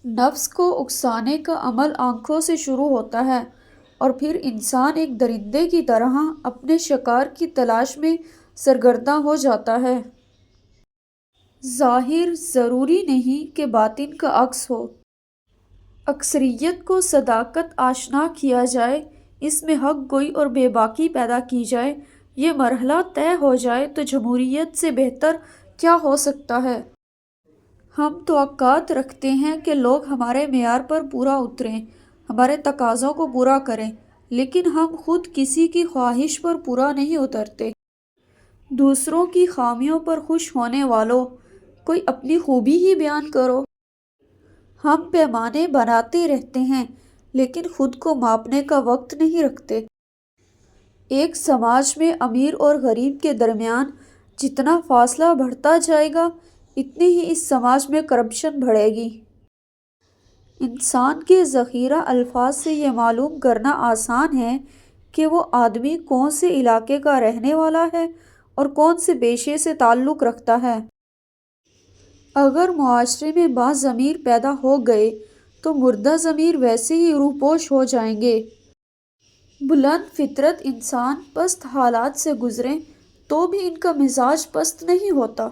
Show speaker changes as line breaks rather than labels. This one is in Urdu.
نفس کو اکسانے کا عمل آنکھوں سے شروع ہوتا ہے اور پھر انسان ایک درندے کی طرح اپنے شکار کی تلاش میں سرگرداں ہو جاتا ہے۔ ظاہر ضروری نہیں کہ باطن کا عکس ہو۔ اکثریت کو صداقت آشنا کیا جائے، اس میں حق گوئی اور بے باکی پیدا کی جائے، یہ مرحلہ طے ہو جائے تو جمہوریت سے بہتر کیا ہو سکتا ہے؟ ہم توقعات رکھتے ہیں کہ لوگ ہمارے معیار پر پورا اتریں، ہمارے تقاضوں کو پورا کریں، لیکن ہم خود کسی کی خواہش پر پورا نہیں اترتے۔ دوسروں کی خامیوں پر خوش ہونے والوں، کوئی اپنی خوبی ہی بیان کرو۔ ہم پیمانے بناتے رہتے ہیں لیکن خود کو ماپنے کا وقت نہیں رکھتے۔ ایک سماج میں امیر اور غریب کے درمیان جتنا فاصلہ بڑھتا جائے گا، اتنی ہی اس سماج میں کرپشن بڑھے گی۔ انسان کے ذخیرہ الفاظ سے یہ معلوم کرنا آسان ہے کہ وہ آدمی کون سے علاقے کا رہنے والا ہے اور کون سے پیشے سے تعلق رکھتا ہے۔ اگر معاشرے میں باضمیر پیدا ہو گئے تو مردہ ضمیر ویسے ہی روپوش ہو جائیں گے۔ بلند فطرت انسان پست حالات سے گزریں تو بھی ان کا مزاج پست نہیں ہوتا۔